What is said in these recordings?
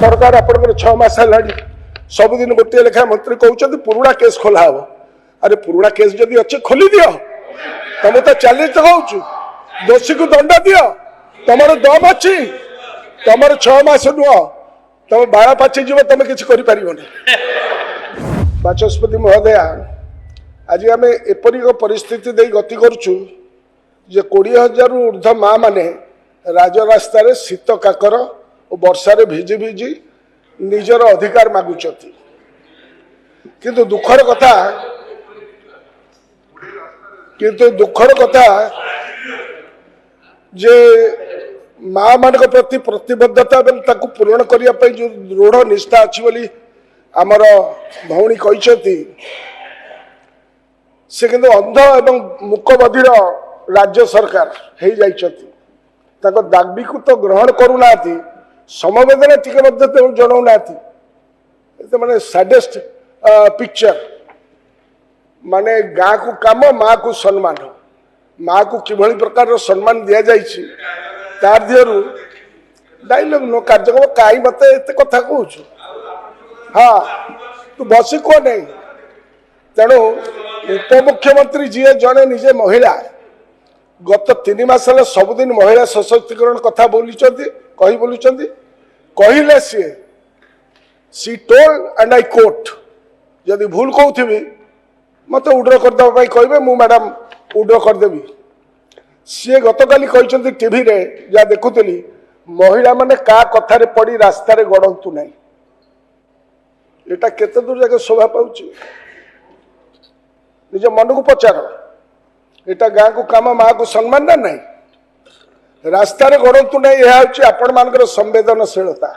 सरकार आपंकर 6 मास है सबुदिन गोटे लेखा मंत्री कहते पुराणा केस खोला हम अरे पुराणा केस जदि अच्छे खोली दियो तुम तो चैलेंज तो कहूँ दोषी को दंड दियो तुम दम अच्छी तुम 6 मास नुह तुम बाड़ा पाची जीव तुम कि बाचस्पति महोदया आज आम एपरी परिस्थिति दे गति करुचु जे 20,000 ऊर्ध्व माँ माने राजरास्त शीत काकर और वर्षा भिजी भिजी निजर अधिकार मागुचती किंतु दुखर कथा जे माँ मान प्रति प्रतिबद्धता ताकू पूरण करने जो दृढ़ निष्ठा अच्छी बोली आमर भौणी कहते से किंतु अंध एवं मूकबधिर राज्य सरकार हो जाती दाबी को तो ग्रहण करूना समवेदना टिके जनाऊना माने सैडेस्ट पिक्चर माने गाँ को काम माँ को सम्मान माँ को किभली प्रकार सम्मान दि जाइए तार दिहरु डायलॉग नो कार्यक्रम कहीं मत एत कथा कहूँ हाँ तू बसी कह नहीं तेणु उपमुख्यमंत्री जी जड़े निजे महिला गत 3 मास सबुदिन महिला सशक्तिकरण कथा बोली कहले सी टोल्ड एंड आई कोट जदि भूल कहूथि मत उड्र करदे कहे मु मैडम उड्र करदेवी सी गतकाली कहते टीवी रे जा देखुली महिला माने का कथार पड़ी रास्तार गड़तु ना यहाँ केते दूर जाके शोभा पाऊँ निज मन को पचार यहाँ गाँ को काम माँ को सम्मान ना नहीं रास्तार गड़तु ना यह हूँ आपण मान संवेदनशीलता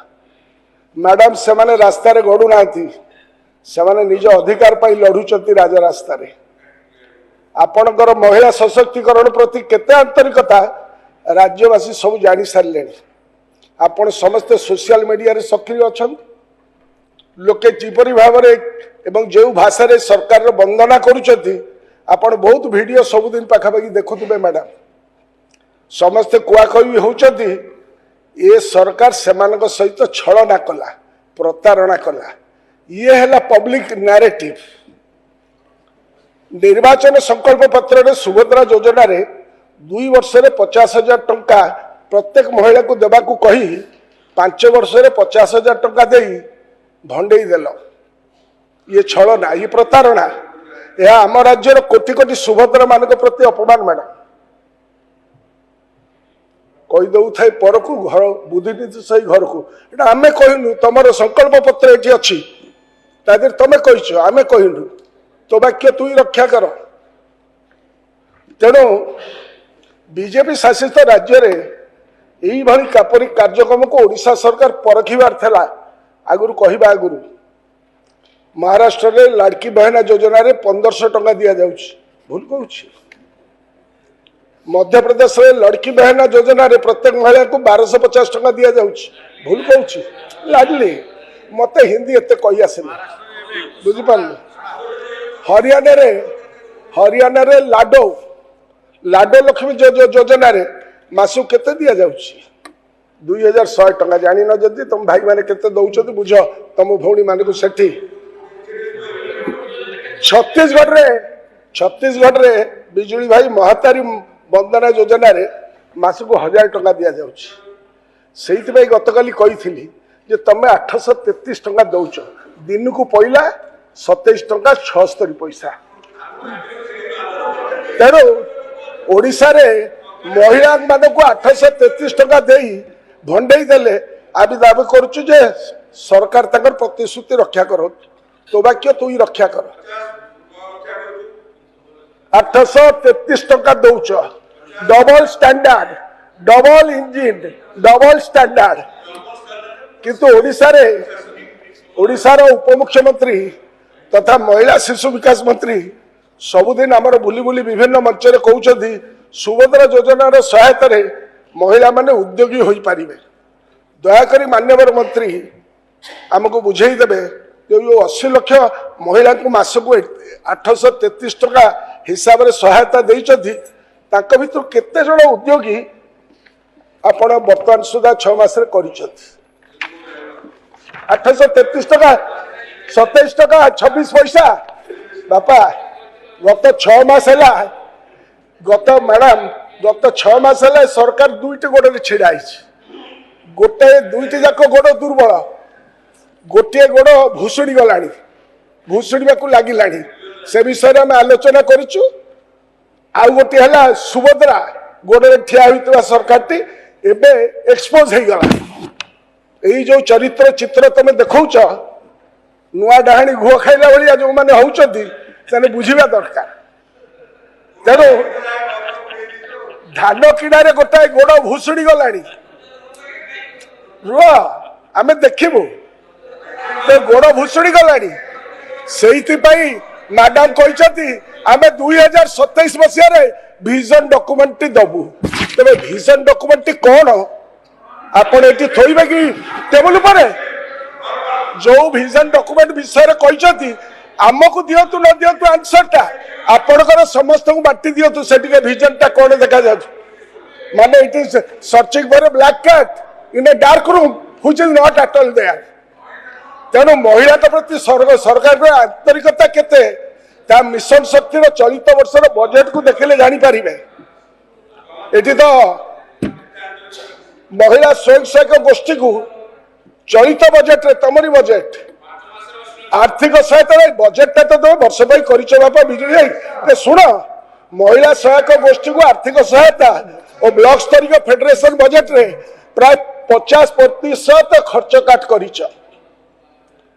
मैडम से माने रास्तार गड़ुना से निज अधिकार पाई लड़ुंट राजरास्त आपणकर महिला सशक्तिकरण प्रति केते आंतरिकता राज्यवासी सब जानी सारे आपण समस्ते सोशल मीडिया रे सक्रिय अच्छा लोके जीपरी भाव एवं जो भाषा रे सरकार वंदना करुचंती आपण बहुत वीडियो सबुदिन पाखापाखि देखुवे मैडम समस्ते कुआकई होउचंती ये सरकार सेमानक सहित छलना कला प्रतारणा कला ये है पब्लिक नैरेटिव निर्वाचन संकल्प पत्र रे सुभद्रा योजना रे 2 वर्ष रे 50,000 टंका प्रत्येक महिला को देवा को कही 5 वर्ष रे 50,000 टंका दे भंडई देल ये छलना ये प्रतारणा यह आम राज्यर कोटि कोटि सुभद्रा मान प्रति अपमान मैडम कहीदे थाए पर को घर बुद्धिनीति सही घर को ये आम कहलु तुम संकल्प पत्र ये अच्छी तादेर तुम कहीच आम कहलु तो वाक्य तु रक्षा कर तेणु बीजेपी शासित राज्य रे यही भली कापरी कार्यक्रम को ओडिशा सरकार परखिबार थला आगुरु कहबा आगुरु महाराष्ट्र रे लाड़की बहना योजना रे 1500 टंका दिया जाउछि भूल कहूछि मध्य प्रदेश रे लड़की बहना योजना रे प्रत्येक महिला को 1250 टंका दिया जाउछि भूल कहूछि लाडली मते हिंदी एते कहि आसेना बुझि पारले हरियाणा रे लाडो लक्ष्मी योजना रे मासु केते दिया जाउछि 2100 टंका जानी न जदि तुम भाई माने केते दउछत बुझ तुम भौणी माने को सेठी छत्तीसगढ़ रे बिजुली भाई महातारी वंदना योजना रे मास को 1000 टंका दिया जाउछि सेहित भाई गतकाली कहिथिली जे तमे 833 टंका दउछ दिन को पहिला 27 टंका 76 पैसा तेणु ओडिशा रे महिला मान को 833 टंका दे भंडई देले आबि दाबी करुचु जे सरकार तकर प्रतिश्रुति रक्षा करो तो वाक्य तु रक्षा कर 833 टंका दौच double standard double engine double standard किंतु ओडिशार उपमुख्यमंत्री तथा महिला शिशु विकास मंत्री सबुदिन आमर बुली बुली विभिन्न मंच रे कहउछथि सुभद्रा योजना रो सहायता रे महिला माने उद्योगी होई पारिबे दयाकरी मान्यवर मंत्री आमको बुझेई देबे जो 80 लाख महिला को मासक 833 टका हिसाब से सहायता देइछथि तांका भितर केते जण उद्योगी आपण वर्तमान सुधा 6 मास रे करिछथि 833 टका 27 टका 26 पैसा बापा गत 6 मास है गत मैडम गत 6 मास है सरकार दुईटी गोड़े छिड़ा गोटे दुईटी जाक गोड़ दुर्बल गोटे गोड़ भुशुड़ी गला भुशुड़ा लगिला से विषय में आलोचना करूँ आउ गोटे है सुभद्रा गोड़े ठिया होता सरकार टी एबे एक्सपोज हो गला यही जो चरित्र चित्र तुम देखौ नुआ डाहाणी घुह खाइला भाया जो मैंने होने बुझा दरकार तेणु धान किड़े गोटाए गोड़ भुशुड़ी गला रुह आम देखू तो गोड़ भुशुड़ी गला से मैडम कहते आम 2027 मसीह विजन डॉक्यूमेंट दबू तेरे विजन डॉक्यूमेंट कौन आपण ये थोबे कि टेबुल पर जो विजन डॉक्यूमेंट विषय कहते आमको दिंतु न दिंतु आंसरटा आपणकर समस्त बांटी दिंतु से विजनटा कौन देखा जा माने it is searching for a black cat in a dark room which is not at all there तेणु महिला प्रति सरकार आंतरिकता केते ता मिशन शक्ति चलित वर्षर बजेट को देखले जानी पारिबे एटी तो महिला स्वयं सहायक गोष्ठी को चलित बजेट रे तमरी बजेट आर्थिक सहायता बजेट तो तुम वर्ष बापा बिजुली शुण महिला सहायक गोष्ठी को आर्थिक सहायता और ब्लॉक स्तरीय फेडरेशन बजेट रे प्राय 50% खर्च काट कर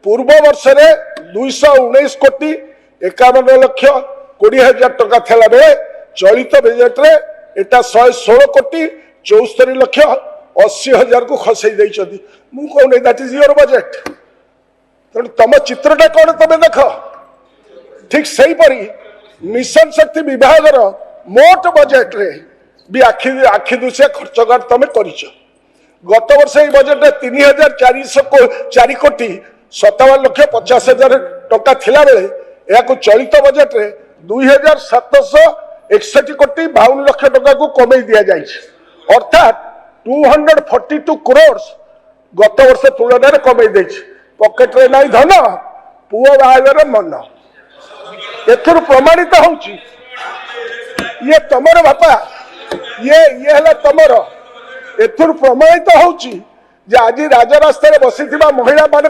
पूर्व वर्ष रे 219 कोटी 51 लक्ष 20,000 टका थिला बेले चलित बजेट रे एटा 116 कोटी 74 लक्ष 80,000 को खसई देइछथि मु कहने दैट इज योर बजेट तेणु तुम चित्रटा कौन तुम देख ठीक से परी मिशन शक्ति विभाग मोट बजेट रे भी आखि दुसिया खर्च तुम कर गत वर्ष बजेट 3,404 कोटी 57 लक्ष 50,000 टका थिला बेले या चलित बजेट रे 2,761 कोटी 52 लक्ष टका को कमई दि जाए अर्थात 242 करोड़ गत वर्ष तुलन में कमई दे पकेट रे नहीं धन पुओ बाहर मन एथुर प्रमाणित होउची ये तमर बापा ये है तमर एथुर प्रमाणित होउची जे आज राजरास्ता बसी महिला मान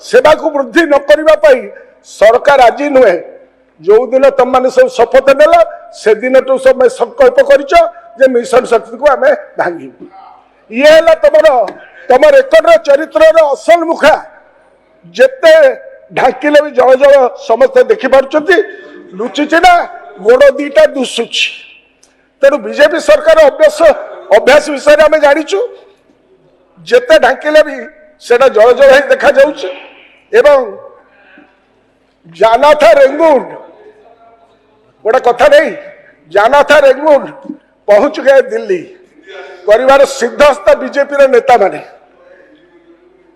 सेवा को वृद्धि न करने सरकार आज नुहे जो दिन तुम मैंने सब शपथ नेला से दिन तो सब संकल्प कर मिशन शक्ति को आम भांगी ये है तुम रेकर्ड चरित्र असल मुखा जेते ढाकिले भी जल जल समस्त देखिपार लुचिची ना गोड़ दीटा दुसुची तेणु बीजेपी सरकार अभ्यास विषय आम जाचु जेते ढाकिले भी सेटा जल जल देखा एवं जाना था रेंगुन गोटे कथा नहीं जाना था रेंगुन पहुंच गए दिल्ली परिवार सिद्धस्थ बीजेपी नेता माने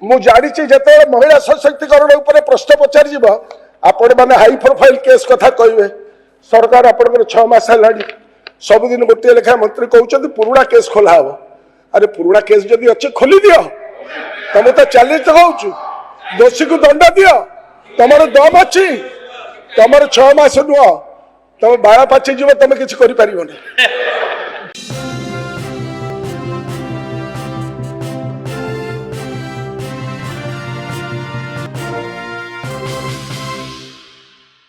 मु जानी जिते महिला सशक्तिकरण उपर प्रश्न पचार आपण मैंने हाई प्रोफाइल केस कथा कहे सरकार आपंकर 6 मास है सबुदिन गोटे लेखा मंत्री कहते पुराणा केस खोला हम अरे पुराणा केस जदि अच्छे खोली दियो तुम तो चैलेंज कहूँ दोषी को दंड दियो तुम दम अच्छी तुम 6 मास नुह तुम बाड़ा पाची जीव तुम किसी कर